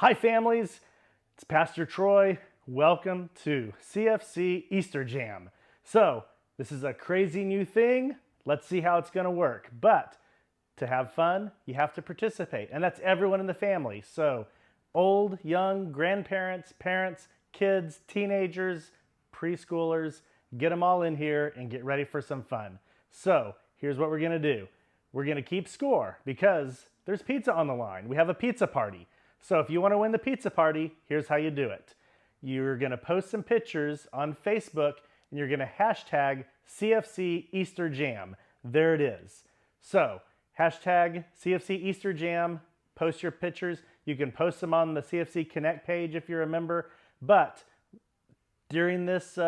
Hi families, it's Pastor Troy. Welcome to CFC Easter Jam. So, this is a crazy new thing. Let's see how it's going to work. But to have fun, you have to participate. And that's everyone in the family. So, old, young, grandparents, parents, kids, teenagers, preschoolers, get them all in here and get ready for some fun. So, here's what we're going to do. We're going to keep score because there's pizza on the line. We have a pizza party. So if you want to win the pizza party, here's how you do it. You're going to post some pictures on Facebook and you're going to hashtag CFC Easter Jam. There it is. So hashtag CFC Easter Jam, post your pictures. You can post them on the CFC Connect page if you're a member. But during this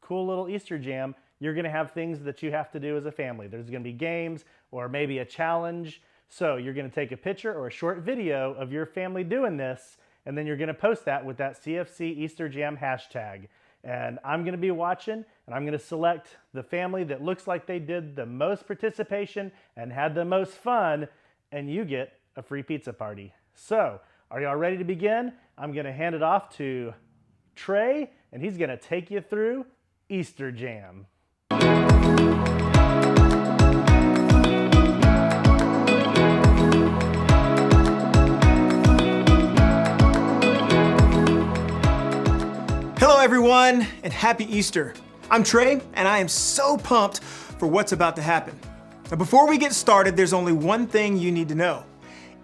cool little Easter Jam, you're going to have things that you have to do as a family. There's going to be games or maybe a challenge. So you're going to take a picture or a short video of your family doing this, and then you're going to post that with that CFC Easter Jam hashtag. And I'm going to be watching, and I'm going to select the family that looks like they did the most participation and had the most fun, and you get a free pizza party. So, are y'all ready to begin? I'm going to hand it off to Trey, and he's going to take you through Easter Jam. Hello everyone, and happy Easter. I'm Trey, and I am so pumped for what's about to happen. Now before we get started, there's only one thing you need to know.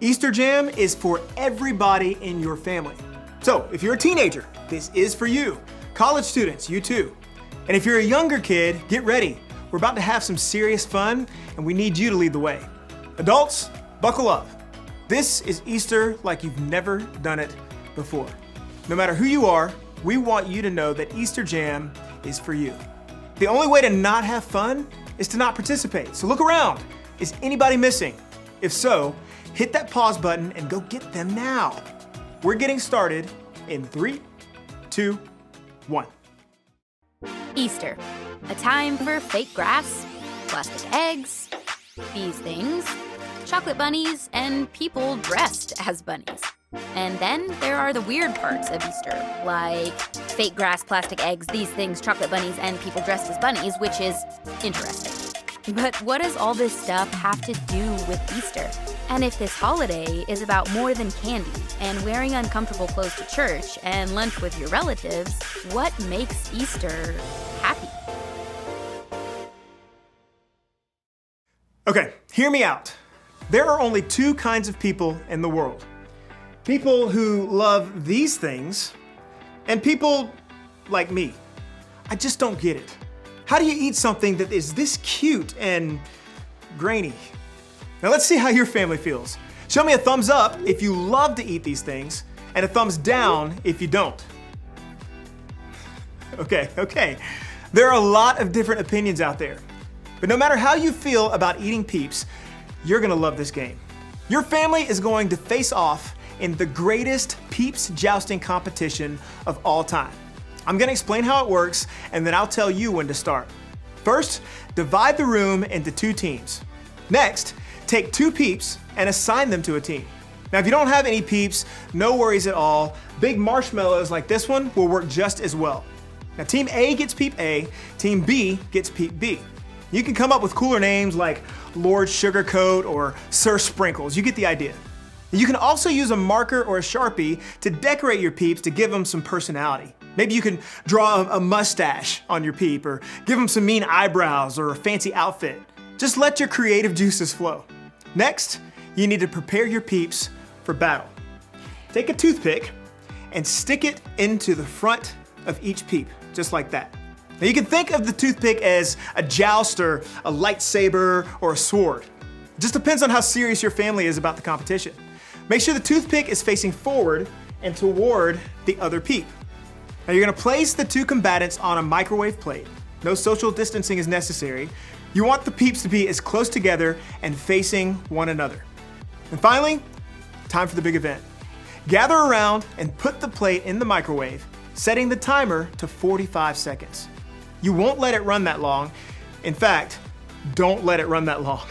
Easter Jam is for everybody in your family. So if you're a teenager, this is for you. College students, you too. And if you're a younger kid, get ready. We're about to have some serious fun, and we need you to lead the way. Adults, buckle up. This is Easter like you've never done it before. No matter who you are, we want you to know that Easter Jam is for you. The only way to not have fun is to not participate. So look around. Is anybody missing? If so, hit that pause button and go get them now. We're getting started in 3, 2, 1. Easter, a time for fake grass, plastic eggs, these things, chocolate bunnies, and people dressed as bunnies. And then there are the weird parts of Easter, like fake grass, plastic eggs, these things, chocolate bunnies, and people dressed as bunnies, which is interesting. But what does all this stuff have to do with Easter? And if this holiday is about more than candy and wearing uncomfortable clothes to church and lunch with your relatives, what makes Easter happy? Okay, hear me out. There are only two kinds of people in the world. People who love these things, and people like me. I just don't get it. How do you eat something that is this cute and grainy? Now let's see how your family feels. Show me a thumbs up if you love to eat these things, and a thumbs down if you don't. Okay. There are a lot of different opinions out there. But no matter how you feel about eating Peeps, you're gonna love this game. Your family is going to face off in the greatest Peeps jousting competition of all time. I'm gonna explain how it works, and then I'll tell you when to start. First, divide the room into 2 teams. Next, take 2 Peeps and assign them to a team. Now, if you don't have any Peeps, no worries at all. Big marshmallows like this one will work just as well. Now, Team A gets Peep A, Team B gets Peep B. You can come up with cooler names like Lord Sugarcoat or Sir Sprinkles. You get the idea. You can also use a marker or a Sharpie to decorate your Peeps to give them some personality. Maybe you can draw a mustache on your Peep or give them some mean eyebrows or a fancy outfit. Just let your creative juices flow. Next, you need to prepare your Peeps for battle. Take a toothpick and stick it into the front of each Peep, just like that. Now you can think of the toothpick as a jouster, a lightsaber, or a sword. It just depends on how serious your family is about the competition. Make sure the toothpick is facing forward and toward the other Peep. Now you're gonna place the 2 combatants on a microwave plate. No social distancing is necessary. You want the Peeps to be as close together and facing one another. And finally, time for the big event. Gather around and put the plate in the microwave, setting the timer to 45 seconds. You won't let it run that long. In fact, don't let it run that long.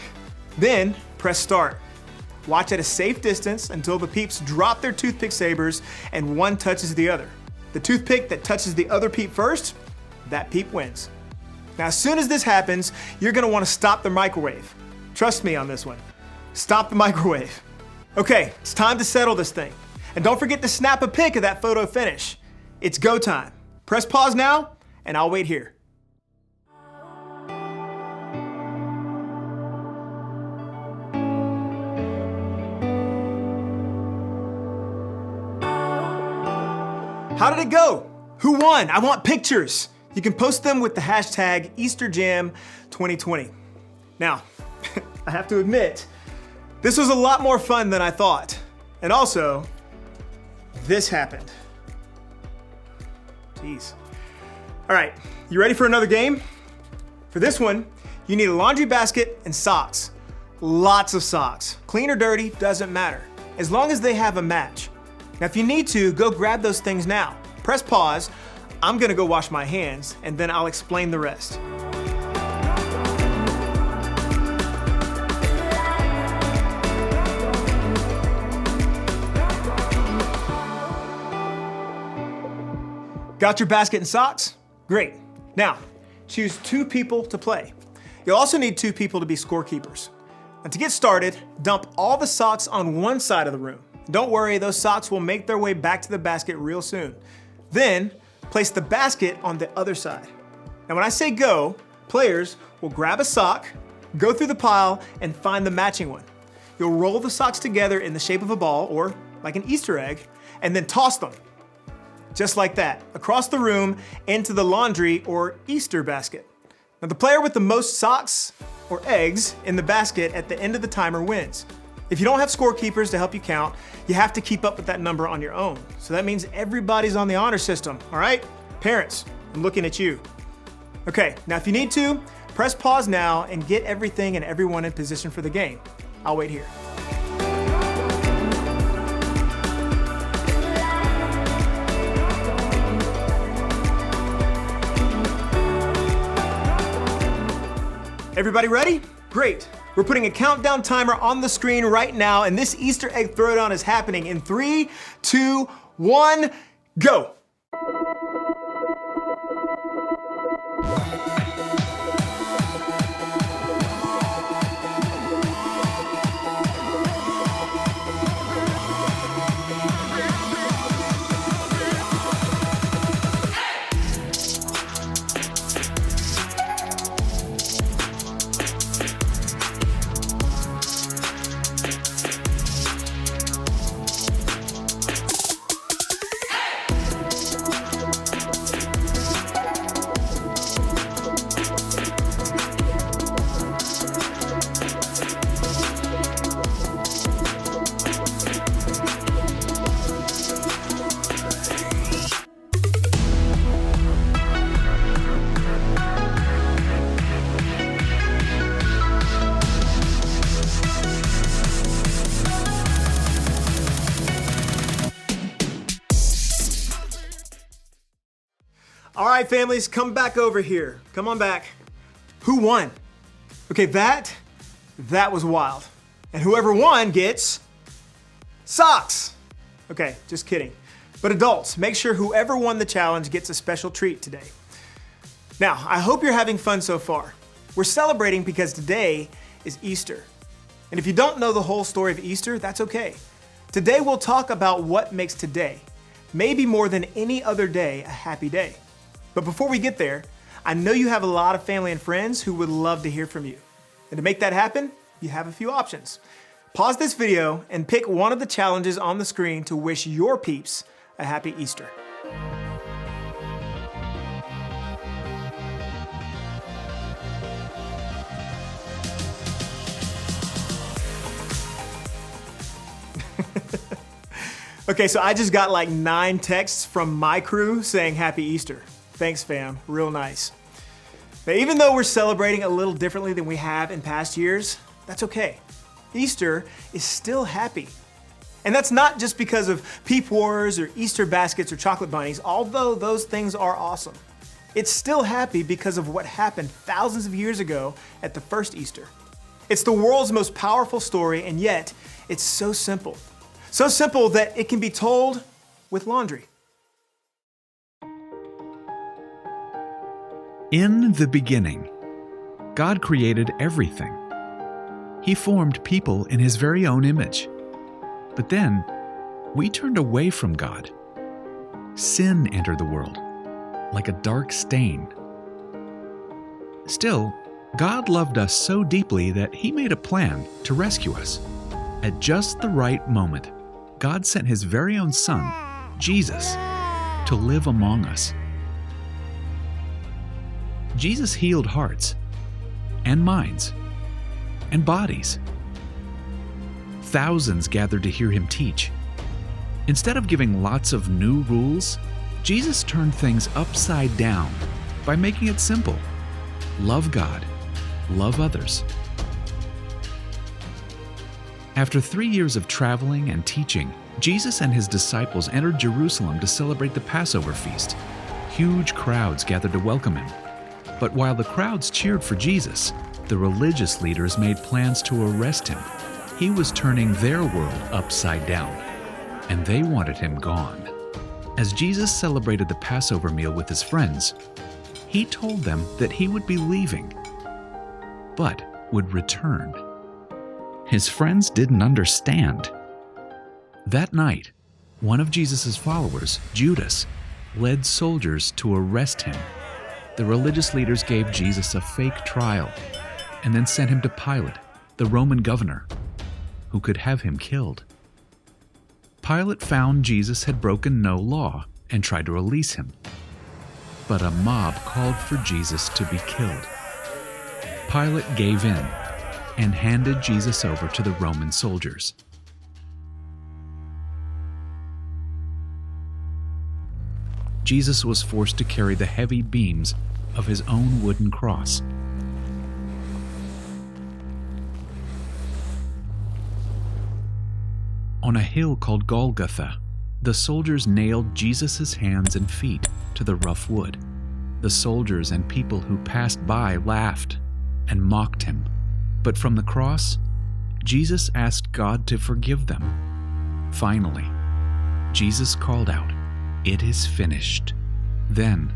Then press start. Watch at a safe distance until the peeps drop their toothpick sabers and one touches the other. The toothpick that touches the other peep first, that peep wins. Now, as soon as this happens, you're gonna wanna stop the microwave. Trust me on this one. Stop the microwave. Okay, it's time to settle this thing. And don't forget to snap a pic of that photo finish. It's go time. Press pause now, and I'll wait here. How did it go? Who won? I want pictures. You can post them with the hashtag Easter Jam 2020. Now, I have to admit, this was a lot more fun than I thought. And also, this happened. Jeez. All right, you ready for another game? For this one, you need a laundry basket and socks. Lots of socks. Clean or dirty, doesn't matter, as long as they have a match. Now, if you need to, go grab those things now. Press pause. I'm gonna go wash my hands, and then I'll explain the rest. Got your basket and socks? Great. Now, choose 2 people to play. You'll also need 2 people to be scorekeepers. Now, to get started, dump all the socks on one side of the room. Don't worry, those socks will make their way back to the basket real soon. Then, place the basket on the other side. Now, when I say go, players will grab a sock, go through the pile, and find the matching one. You'll roll the socks together in the shape of a ball, or like an Easter egg, and then toss them. Just like that, across the room into the laundry or Easter basket. Now, the player with the most socks or eggs in the basket at the end of the timer wins. If you don't have scorekeepers to help you count, you have to keep up with that number on your own. So that means everybody's on the honor system, all right? Parents, I'm looking at you. Okay, now if you need to, press pause now and get everything and everyone in position for the game. I'll wait here. Everybody ready? Great. We're putting a countdown timer on the screen right now, and this Easter egg throwdown is happening in 3, 2, 1, go. All right, families, come back over here. Come on back. Who won? Okay, that was wild. And whoever won gets socks. Okay, just kidding. But adults, make sure whoever won the challenge gets a special treat today. Now, I hope you're having fun so far. We're celebrating because today is Easter. And if you don't know the whole story of Easter, that's okay. Today we'll talk about what makes today, maybe more than any other day, a happy day. But before we get there, I know you have a lot of family and friends who would love to hear from you. And to make that happen, you have a few options. Pause this video and pick one of the challenges on the screen to wish your peeps a happy Easter. Okay, so I just got like 9 texts from my crew saying happy Easter. Thanks, fam, real nice. Now, even though we're celebrating a little differently than we have in past years, that's okay. Easter is still happy. And that's not just because of peep wars or Easter baskets or chocolate bunnies, although those things are awesome. It's still happy because of what happened thousands of years ago at the first Easter. It's the world's most powerful story, and yet It's so simple. So simple that it can be told with laundry. In the beginning, God created everything. He formed people in His very own image. But then, we turned away from God. Sin entered the world, like a dark stain. Still, God loved us so deeply that He made a plan to rescue us. At just the right moment, God sent His very own Son, Jesus, to live among us. Jesus healed hearts and minds and bodies. Thousands gathered to hear Him teach. Instead of giving lots of new rules, Jesus turned things upside down by making it simple. Love God, love others. After 3 years of traveling and teaching, Jesus and His disciples entered Jerusalem to celebrate the Passover feast. Huge crowds gathered to welcome Him. But while the crowds cheered for Jesus, the religious leaders made plans to arrest Him. He was turning their world upside down, and they wanted Him gone. As Jesus celebrated the Passover meal with His friends, He told them that He would be leaving, but would return. His friends didn't understand. That night, one of Jesus' followers, Judas, led soldiers to arrest Him. The religious leaders gave Jesus a fake trial and then sent Him to Pilate, the Roman governor, who could have Him killed. Pilate found Jesus had broken no law and tried to release Him. But a mob called for Jesus to be killed. Pilate gave in and handed Jesus over to the Roman soldiers. Jesus was forced to carry the heavy beams of His own wooden cross. On a hill called Golgotha, the soldiers nailed Jesus' hands and feet to the rough wood. The soldiers and people who passed by laughed and mocked Him. But from the cross, Jesus asked God to forgive them. Finally, Jesus called out, "It is finished." Then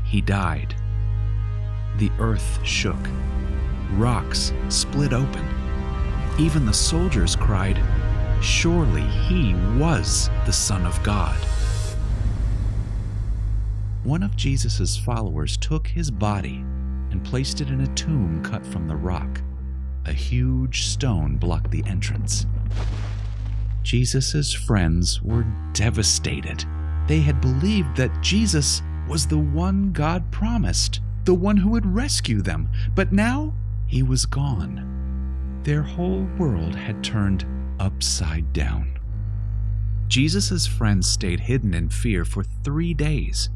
He died. The earth shook. Rocks split open. Even the soldiers cried, "Surely He was the Son of God." One of Jesus' followers took His body and placed it in a tomb cut from the rock. A huge stone blocked the entrance. Jesus' friends were devastated. They had believed that Jesus was the one God promised, the one who would rescue them, but now He was gone. Their whole world had turned upside down. Jesus' friends stayed hidden in fear for 3 days.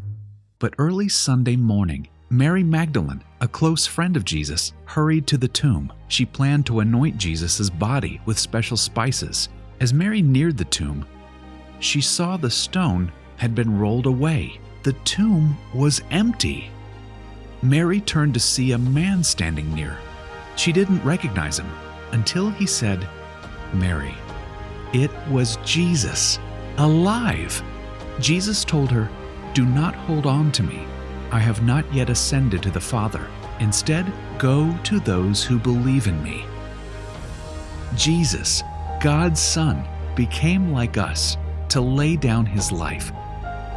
But early Sunday morning, Mary Magdalene, a close friend of Jesus, hurried to the tomb. She planned to anoint Jesus' body with special spices. As Mary neared the tomb, she saw the stone had been rolled away. The tomb was empty. Mary turned to see a man standing near. She didn't recognize him until he said, "Mary." It was Jesus, alive. Jesus told her, "Do not hold on to me. I have not yet ascended to the Father. Instead, go to those who believe in me." Jesus, God's Son, became like us to lay down His life.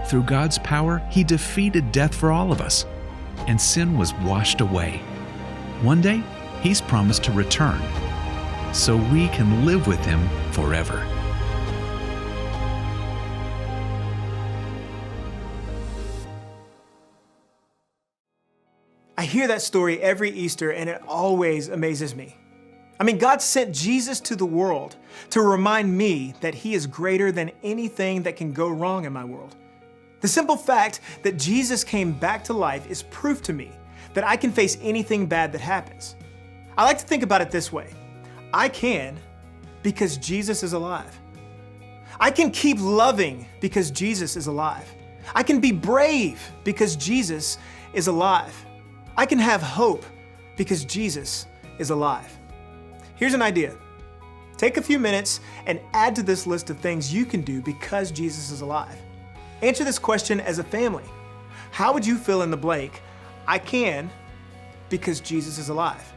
Through God's power, He defeated death for all of us, and sin was washed away. One day, He's promised to return, so we can live with Him forever. I hear that story every Easter, and it always amazes me. I mean, God sent Jesus to the world to remind me that He is greater than anything that can go wrong in my world. The simple fact that Jesus came back to life is proof to me that I can face anything bad that happens. I like to think about it this way. I can because Jesus is alive. I can keep loving because Jesus is alive. I can be brave because Jesus is alive. I can have hope because Jesus is alive. Here's an idea. Take a few minutes and add to this list of things you can do because Jesus is alive. Answer this question as a family. How would you fill in the blank? I can because Jesus is alive.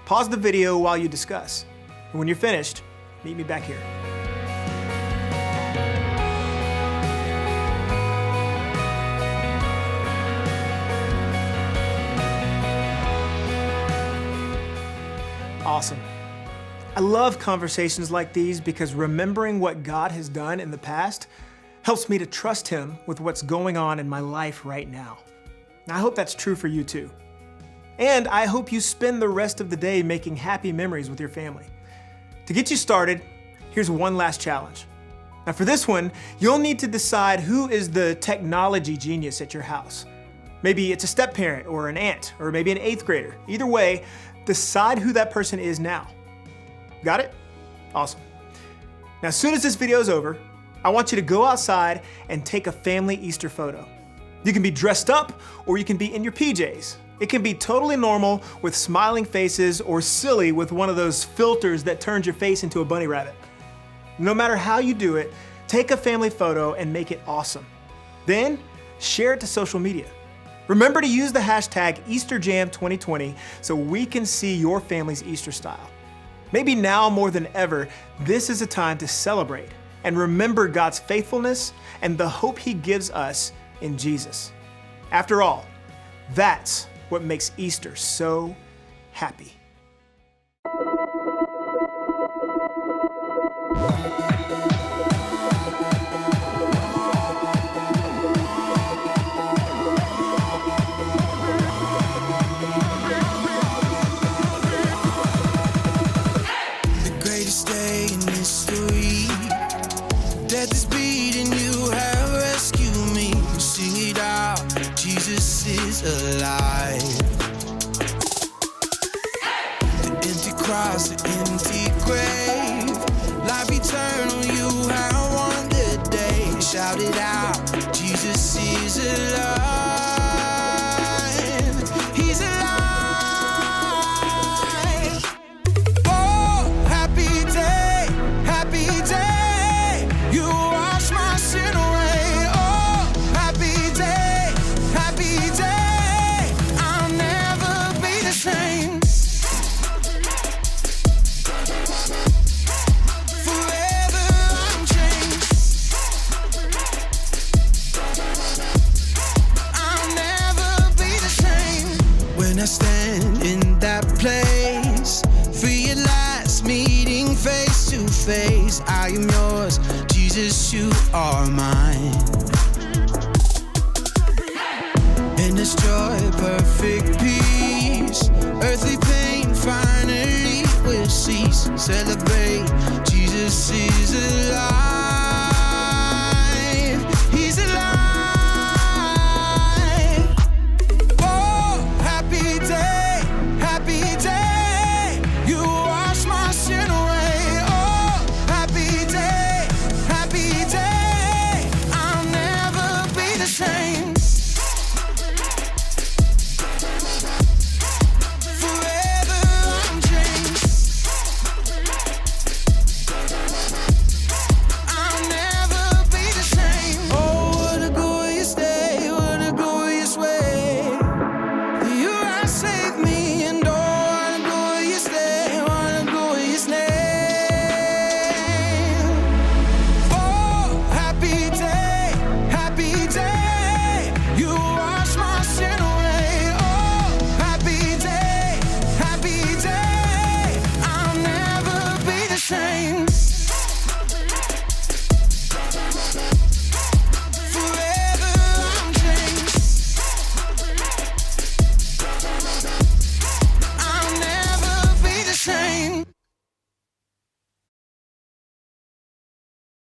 Pause the video while you discuss. And when you're finished, meet me back here. Awesome. I love conversations like these because remembering what God has done in the past helps me to trust Him with what's going on in my life right now. I hope that's true for you too. And I hope you spend the rest of the day making happy memories with your family. To get you started, here's one last challenge. Now for this one, you'll need to decide who is the technology genius at your house. Maybe it's a step-parent or an aunt, or maybe an 8th grader. Either way, decide who that person is now. Got it? Awesome. Now, as soon as this video is over, I want you to go outside and take a family Easter photo. You can be dressed up or you can be in your PJs. It can be totally normal with smiling faces or silly with one of those filters that turns your face into a bunny rabbit. No matter how you do it, take a family photo and make it awesome. Then share it to social media. Remember to use the hashtag EasterJam2020 so we can see your family's Easter style. Maybe now more than ever, this is a time to celebrate and remember God's faithfulness and the hope He gives us in Jesus. After all, that's what makes Easter so happy. Alive. The empty cross, the empty grave, life eternal, you have won the day. Shout it out, Jesus is alive. He's alive. Oh, happy day, you wash my sin away. Oh, happy day, happy day. When I stand in that place, for your last meeting face to face, I am yours, Jesus, you are mine. In this joy, perfect peace, earthly pain finally will cease. Celebrate